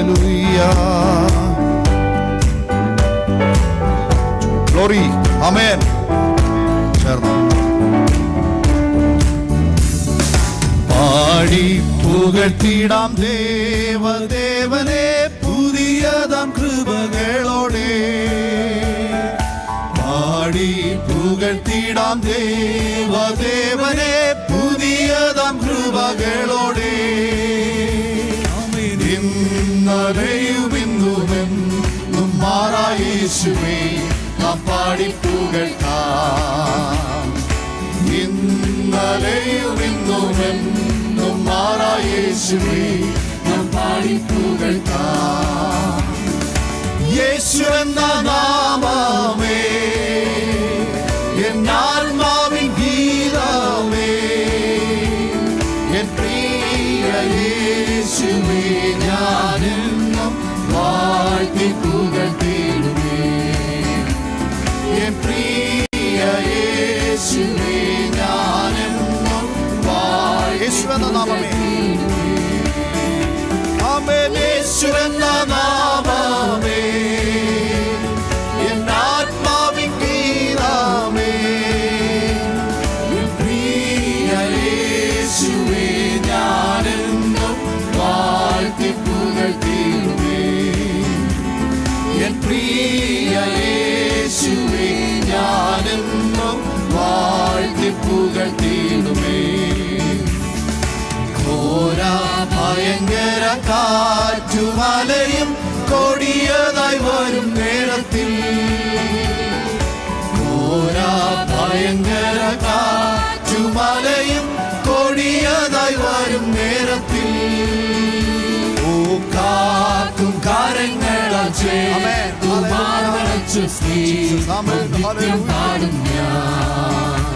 Hallelujah. Glory. ആമേൻ. ചേർന്ന് പാടി പുകഴ്ത്തിടാം ദേവദേവനെ പുതിയതാം കൃപകളോടെ. പാടി പുകഴ്ത്തിടാം ദേവദേവനെ പുതിയതാം കൃപകളോടെ. ഇന്നലെയും ഇന്നുമെന്നും മാറാ യേശുവേ നാം പാടി പുകഴ്ത്താം. ഇന്നലെയും ഇന്നുമെന്നും മാറാ യേശുവേ നാം പാടി പുകഴ്ത്താം. യേശു എന്ന നാമമേ എന്നാത്മാവിൻ ഗീതമേ, എൻ പ്രിയ യേശുവേ ഞാനെന്നും വാഴ്ത്തി പുകഴ്ത്തിടുമേ. എൻ പ്രിയ യേശുവേ ഞാനെന്നും യേശു എന്ന നാമമേ. ആമേൻ. യേശു എന്ന നാമമേ എന്നാത്മാവിൻ ഗീതമേ, എൻ പ്രിയ യേശുവേ ഞാനെന്നും വാഴ്ത്തി പുകഴ്ത്തിടുമേ. എൻ പ്രിയ യേശുവേ ഞാനെന്നും വാഴ്ത്തി പുകഴ്ത്തിടുമേ. ഘോര ഭയങ്കര കാറ്റുമലയും കൊടിയതായി വരും നേരത്തിൽ, ഘോര ഭയങ്കര കാറ്റുമലയും കൊടിയതായി വരും നേരത്തിൽ, കാക്കും കാര്യങ്ങളാൽ ചേർത്തുമാർവച്ചു നിത്യം പാടും ഞാൻ.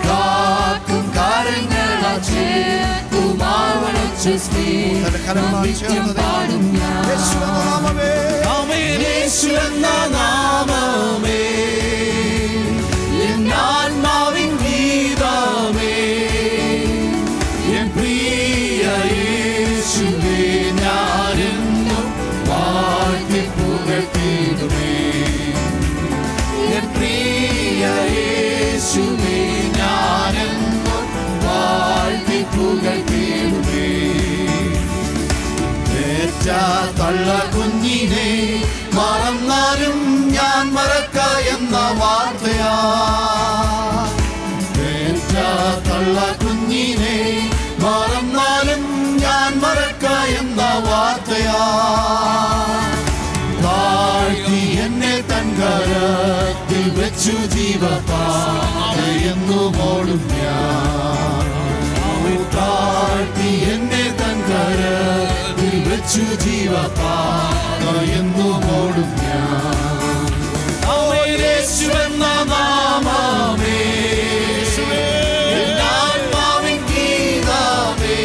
കാക്കും കാര്യങ്ങളാൽ ചേർത്തുമാർവച്ചു നിത്യം പാടും ഞാൻ. യേശു എന്ന നാമമേ എന്നാത്മാവിൻ ഗീതമേ, എൻ പ്രിയ യേശുവേ ഞാനെന്നും വാഴ്ത്തി പുകഴ്ത്തിടുമേ. എൻ പ്രിയ യേശുവേ ഞാനെന്നും വാഴ്ത്തി പുകഴ്ത്തിടുമേ. തള്ള കുഞ്ഞിനെ മറന്നാലും ഞാൻ മറക്ക എന്ന വാർത്തയാ. തള്ള കുഞ്ഞിനെ മറന്നാലും ഞാൻ മറക്ക എന്ന വാർത്തയാ. താഴ്ത്തി എന്നെ തൻ കരത്തിൽ വെച്ചു ജീവപാതയെന്നു മോടും ഞാൻ. താഴ്ത്തി എന്നെ തൻ കരത്തിൽ വെച്ചു ജീവപാതയെന്നു മോടും ഞാൻ. യേശു എന്ന നാമമേ എന്നാത്മാവിൻ ഗീതമേ,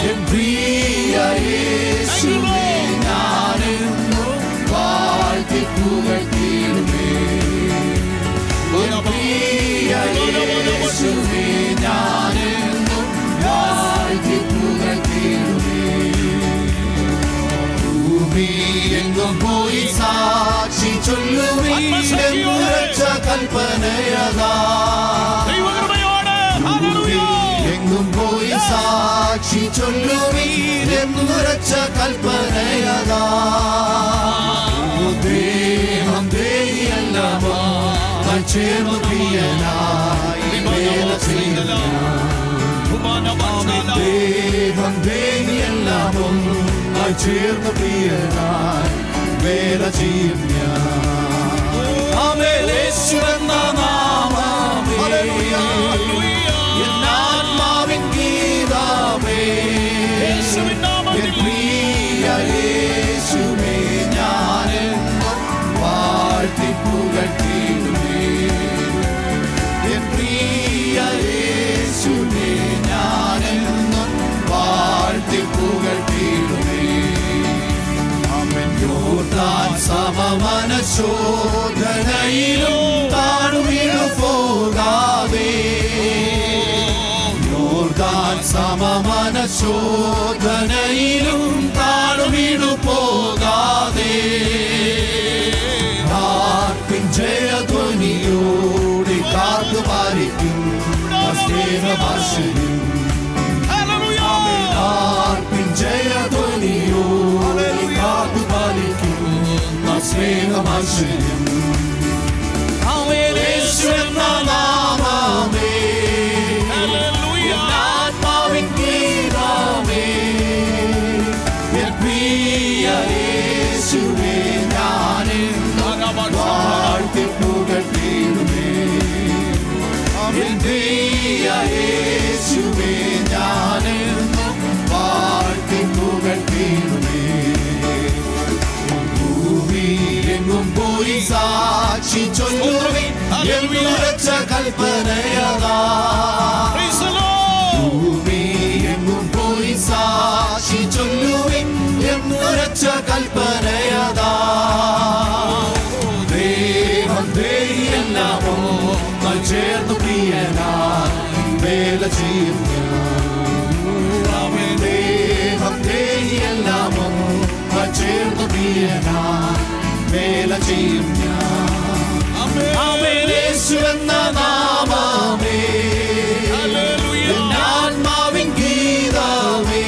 എൻ പ്രിയ യേശുവേ ഞാനെന്നും വാഴ്ത്തി പുകഴ്ത്തിടുമേ. എൻ പ്രിയ യേശുവേ ഞാനെന്നും വാഴ്ത്തി പുകഴ്ത്തിടുമേ. ഭൂമി എങ്ങും പോയി സാക്ഷി ചൊല്ലുവീച്ച കൽപ്പനയതാ. എങ്ങും പോയി സാക്ഷി ചൊല്ലുവീച്ച കൽപ്പനയതാ. ദേഹം ദേഹിയല്ലമോ ചേർന്നു പ്രിയനായി വേല ചെയ്യുന്ന. ദേഹം ദേഹിയല്ലമോ ചേർന്നു പ്രിയനായി വേല ചെയ്യും ഞാൻ. യേശു എന്ന നാമമേ എന്നാത്മാവിൻ ഗീതമേ, എൻ പ്രിയ യേശുവേ ഞാനെന്നും വാഴ്ത്തി പുകഴ്ത്തിടുമേ. എൻ പ്രിയ യേശുവേ ഞാനെന്നും വാഴ്ത്തി പുകഴ്ത്തിടുമേ. യോർദാൻ സമമനശോധനയിലും താണുവീണു പോകാതെ, യോർദാൻ സമമനശോധനയിലും താണുവീണു പോകാതെ ജയധ്വനിയോടെ കാത്തു പാലിക്കും സ്നേഹമാശയും ജയധ്വനിയോടെ കാത്തു പാലിക്കും സ്നേഹമാശയും യേശുവെന്ന നാമമേ ആത്മാവിൻ ഗീതമേ എൻ പ്രിയ യേശുവേ ഞാനെന്നും വാഴ്ത്തി പുകഴ്ത്തിയിടുമേ എൻ പ്രിയ യേശുവേ ഞാനെന്നും വാഴ്ത്തി പുകഴ്ത്തിയിടുമേ ഭൂമിയെങ്ങും പോയി സാക്ഷി ചൊല്ലുവിൻ എന്നുറച്ച കൽപ്പനയതാ ഭൂമിയെങ്ങും പോയി സാക്ഷി ചൊല്ലുവിൻ എന്നുറച്ച കൽപ്പനയതാ ദേഹം ദേഹിയെല്ലാമോ ചേർന്നു പ്രിയനായി വേല ചെയ്യും ദേഹം ദേഹിയെല്ലാമോ ചേർന്നു പ്രിയനായി വേല ചെയ്യും യേശുവെന്ന നാമമേ ആത്മാവിൻ ഗീതമേ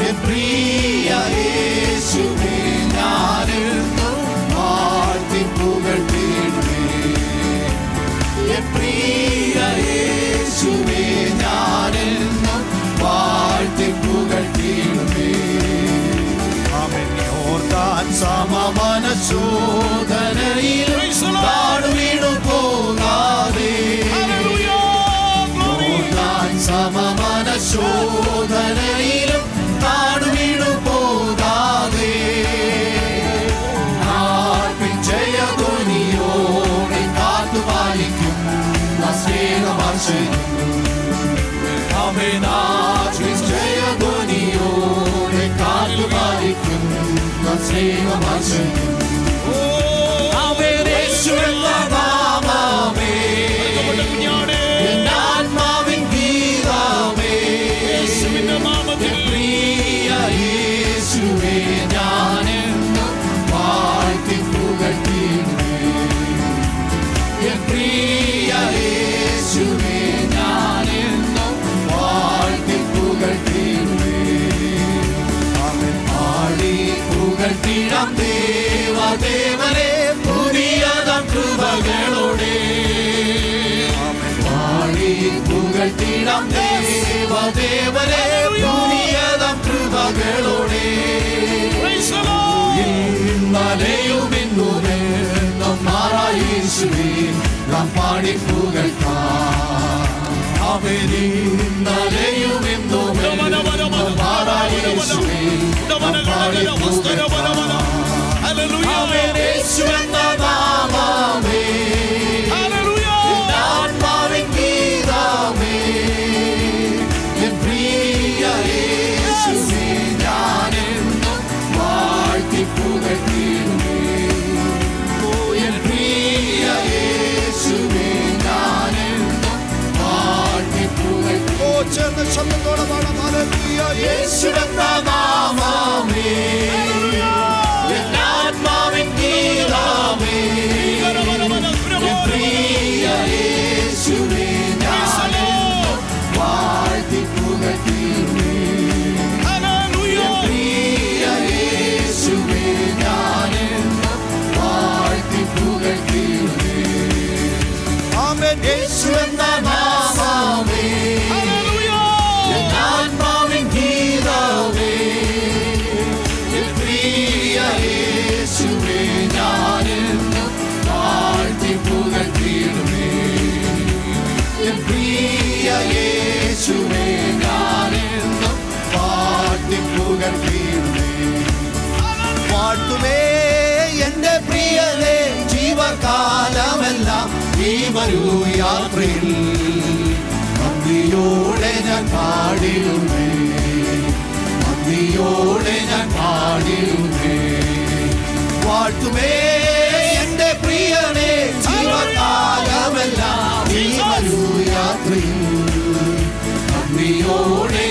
എൻ പ്രിയ യേശുവേ ഞാനെന്നും വാഴ്ത്തി പുകഴ്ത്തിയിടുമേ എൻ പ്രിയ യേശുവേ ഞാനെന്നും വാഴ്ത്തി പുകഴ്ത്തിയിടുമേ യോർദാൻ സമമനശോധനയിലും താണുവീണു പോകാതെ യോർദാൻ സമമനശോധനയിലും താണുവീണു പോകാതെ ജയധ്വനിയോടെ കാത്തു പാലിക്കും സ്നേഹമാശയും ജയധ്വനിയോടെ കാത്തു പാലിക്കും സ്നേഹമാശയും യേശുവെന്ന നാമമേ ആത്മാവിൻ ഗീതമേ പ്രിയ യേശുവേ ഞാനെന്നും വാഴ്ത്തി പുകഴ്ത്തിയിടുമേ പ്രിയ യേശുവേ ഞാനെന്നും വാഴ്ത്തി പുകഴ്ത്തിയിടുമേ പാടി പുകഴ്ത്തിടാം ദേവദേവനെ പുതിയതാം കൃപകളോടെ പാടി പുകഴ്ത്തിടാം ദേവദേവനെ പുതിയതാം കൃപകളോടെ ഇന്നലെയും ഇന്നുമെന്നും മാറായേശുവേ നാം പാടി പുകഴ്ത്താം ഇന്നലെയും ഇന്നുമെന്നും മാറായേശുവേ നാം പാടി പുകഴ്ത്താം യേശുവെന്ന നാമമേ ആത്മാവിൻ ഗീതമേ എൻ പ്രിയ യേശുവേ ഞാനെന്നും വാഴ്ത്തി പുകഴ്ത്തിയിടുമേ എൻ പ്രിയ യേശുവേ ഞാനെന്നും വാഴ്ത്തി പുകഴ്ത്തി ചേർന്ന് ശബ്ദത്തോടെ പാടാം ഹല്ലേലൂയ യേശുവെന്ന നാമമേ ആത്മാവിൻ ഗീതമേ പ്രിയ യേശുവേ ഞാനെന്നും വാഴ്ത്തി പുകഴ്ത്തിയിടുമേ പ്രിയ യേശുവേ ഞാനെന്നും വാഴ്ത്തി പുകഴ്ത്തിയിടുമേ യേശുവെന്ന നാമമേ ആത്മാവിൻ ഗീതമേ പ്രിയ യേശുവേ ഞാനെന്നും വാഴ്ത്തി പുകഴ്ത്തിയിടുമേ പ്രിയ യേശുവേ ഞാനെന്നും വാഴ്ത്തി പുകഴ്ത്തിയിടുമേ പാട്ടുമേ എന്റെ പ്രിയനെ ജീവകാലമെല്ലാം ഈ വരൂ യാത്രയിൽ നന്ദിയോടെ ഞാൻ പാടിടുമേ നന്ദിയോടെ ഞാൻ പാടിടുമേ വാഴ്ത്തുമേ എന്റെ പ്രിയനെ ജീവകാലമെല്ലാം ഈ വരൂ യാത്രയിൽ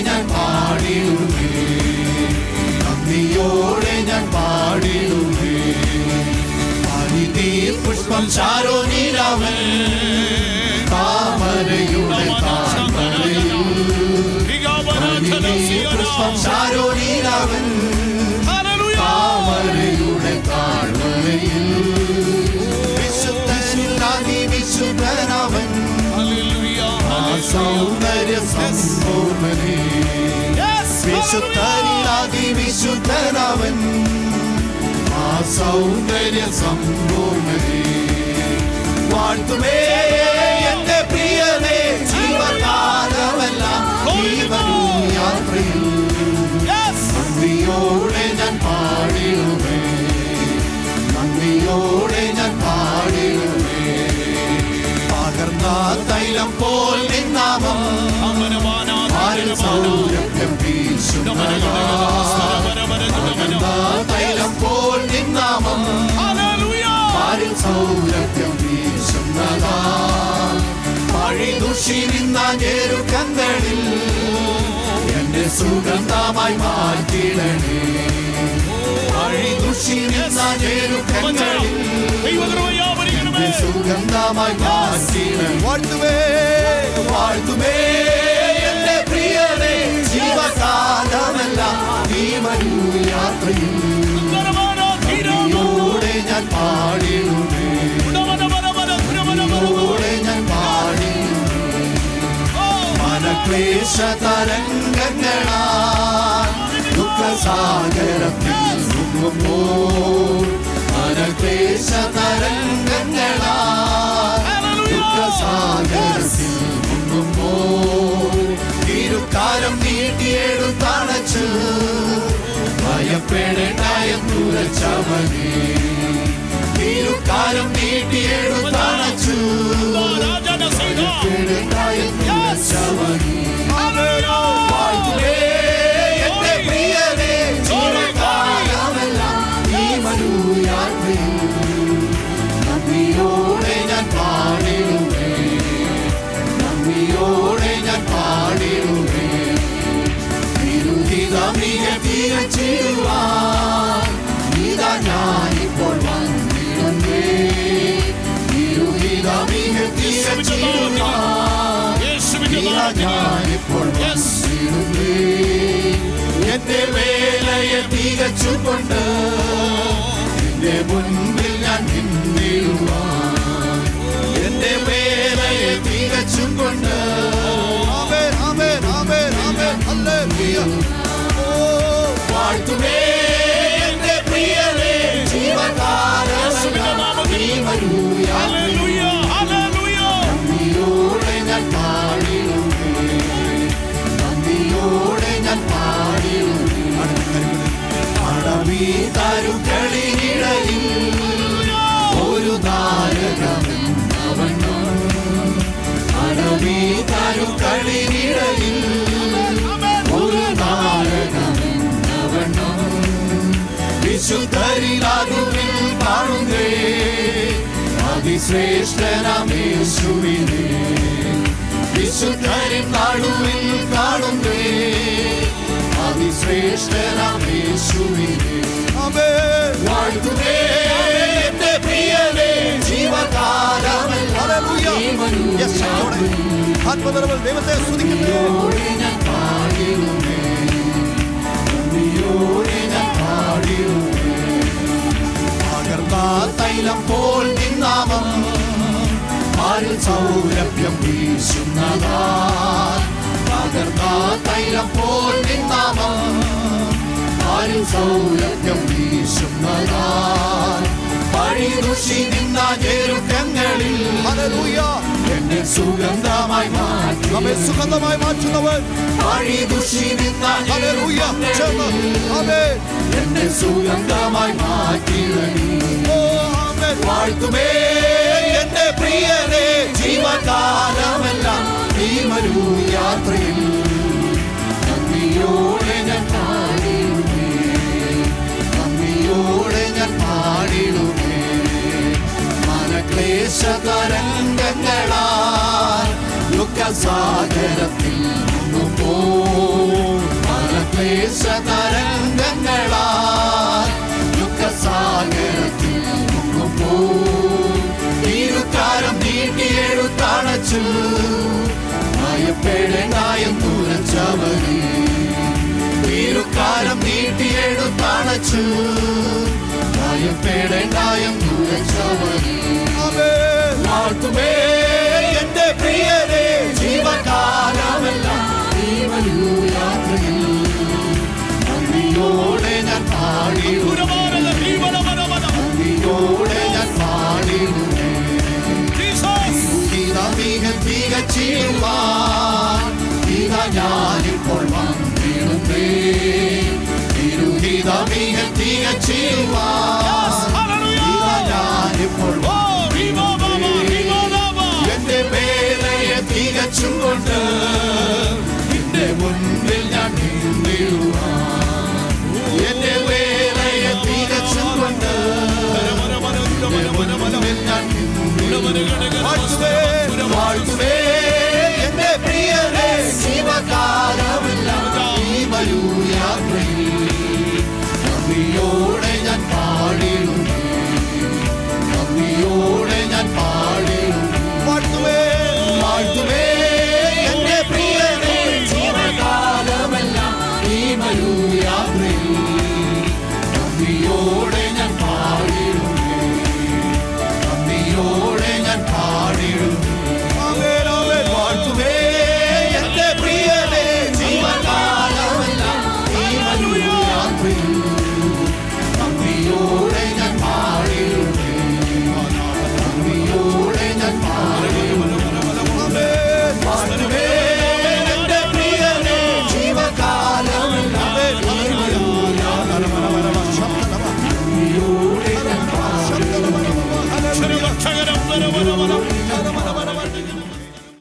ഞാൻ പാടിടുമേ, നന്ദിയോടെ ഞാൻ പാടിടുമേ. ഹരിനീർ പുഷ്പം ശാരോനിലവൻ, താമരയുടെ താഴ്വരയിൽ. ഹരിനീർ പുഷ്പം ശാരോനിലവൻ, താമരയുടെ താഴ്വരയിൽ. വിശുദ്ധനിൽ വിശുദ്ധനവൻ, സൗന്ദര്യ സമ്പൂർണ്ണനേ. വിശുദ്ധനിൽ വിശുദ്ധനവൻ, ആ സൗന്ദര്യ സമ്പൂർണ്ണനേ. വാഴ്ത്തുമേ എന്റെ പ്രിയനേ, ജീവകാലമെല്ലാം ജീവനും യാത്രയിൽ. നന്ദിയോടെ ഞാൻ പാടിടുമേ, നന്ദിയോടെ ഞാൻ പാടിടുമേ. പകർന്ന തൈലം പോൽ നിന്നാമം, സൗരഭ്യം വീശുന്നതാ. പകർന്ന തൈലം പോൽ നിന്നാമം, സൗരഭ്യം വീശുന്നതാ. പഴിദുഷി നിന്ന ഞെരുക്കങ്ങളിൽ എന്നെ സുഗന്ധമായി മാറ്റിടണേ. പഴിദുഷി നിന്ന ഞെരുക്കങ്ങളിൽ എന്നെ സുഗന്ധമായി മാറ്റിടണേ. വാഴ്ത്തുമേ വാഴ്ത്തുമേ എന്റെ പ്രിയനേ, ജീവകാലമെല്ലാം ഈ വരൂ യാത്രയിൽ. നന്ദിയോടെ ഞാൻ പാടിടുമേ, നന്ദിയോടെ ഞാൻ പാടിടുമേ. മനക്ലേശ തരംഗങ്ങളാൽ ദുഃഖസാഗരത്തിൽ മുങ്ങുമ്പോൾ, മനക്ലേശ തരംഗങ്ങളാൽ ദുഃഖസാഗരത്തിൽ മുങ്ങുമ്പോൾ, ഇരുകാരം നീട്ടിയെടുത്തണച്ച് ഭയപ്പെടേണ്ട എന്നുരച്ചവനേ. ഇരുകാരം നീട്ടിയെടുത്തണച്ചു ഭയപ്പെടേണ്ട എന്നുരച്ചവനേ. വാഴ്ത്തുമേ എന്റെ പ്രിയനേ, ജീവകാലമെല്ലാം ഈ മരുയാത്രയിൽ. നന്ദിയോടെ ഞാൻ പാടിടുമേ, നന്ദിയോടെ ഞാൻ പാടിടുമേ. തിരുഹിതമിക തികച്ചിടുവാൻ ഇതാ ഞാനിപ്പോൾ വന്നിടുന്നേ. തിരുഹിതമിക തികച്ചിടുവാൻ ഇതാ ഞാനിപ്പോൾ വന്നിടുന്നേ. എന്റെ വേലയെ തികച്ചുകൊണ്ട് എന്റെ മുൻപിൽ ഞാൻ നിന്നിടുവാൻ. എന്റെ വേലയെ തികച്ചുകൊണ്ട് വാഴ്ത്തുമേ എന്റെ പ്രിയനേ, ജീവകാലമെല്ലാം ഈ വരൂ യാത്രയിൽ. നന്ദിയോടെ ഞാൻ പാടിടുമേ, നന്ദിയോടെ ഞാൻ പാടിടുമേ. അടവി തരുക്കളിനിടയിൽ ഒരു താരകമെന്നവണ്ണം, അടവി തരുക്കളിനിടയിൽ ഒരു താരകമെന്നവണ്ണം. വിശുദ്ധരിലാകുവിൽ കാണുന്നേ അതിശ്രേഷ്ഠനാമേശുവിനെ. വിശുദ്ധരിൻ നടുവിൽ കാണുന്നേ അതിശ്രേഷ്ഠനാമേശുവിനെ. വാഴ്ത്തുമേ എന്റെ പ്രിയനേ, ജീവകാലമെല്ലാം ദൈവത്തെ സ്തുതിക്കുന്നോടെ ഞാൻ പാടിടുമേ, നന്ദിയോടെ ഞാൻ പാടിടുമേ. പകർന്ന തൈലം പോൽ നിന്നാമം, ആരിൽ സൗരഭ്യം വീശുന്നതാ. പകർന്ന തൈലം പോൽ നിന്നാമം, ആരിൽ സൗരഭ്യം വീശുന്നതാ. പഴിദുഷി നിന്ന ഞെരുക്കങ്ങളിൽ എന്നെ സുഗന്ധമായി മാറ്റി, നമ്മെ സുഗന്ധമായി മാറ്റുന്നവൻ. പഴിദുഷി നിന്ന എന്നെ സുഗന്ധമായി മാറ്റിടണേ. വാഴ്ത്തുമേ എന്റെ പ്രിയനേ, ജീവകാലമെല്ലാം ഈ വരൂ യാത്രയിൽ. നന്ദിയോടെ ഞാൻ പാടിടുമേ, നന്ദിയോടെ ഞാൻ പാടിടുമേ. മനക്ലേശ തരംഗങ്ങളാൽ ദുഃഖസാഗരത്തിൽ മുങ്ങുമ്പോൾ, ആവേശതരംഗങ്ങളാൽ ദുഃഖസാഗരത്തിൽ മുങ്ങുമ്പോ ഇരുകാരം നീട്ടി എഴുത്തണച്ചു ഭയപ്പെടേണ്ടായും തുറച്ചവനെ ഇരുകാരം നീട്ടി എഴുത്തണച്ചു ഭയപ്പെടേണ്ടായും തുറച്ചവനെ വാഴ്ത്തുമേ എന്റെ പ്രിയരെ ജീവകാലമെല്ലാം യാത്രയിൽ നന്ദിയോടെ ഞാൻ പാടിയോടെ ഞാൻ പാടിയിടുമേ തികച്ചിടുവാൻ ഇതാ ഞാനിപ്പോൾ വന്നിടുന്നേ തിരുഹിതമിക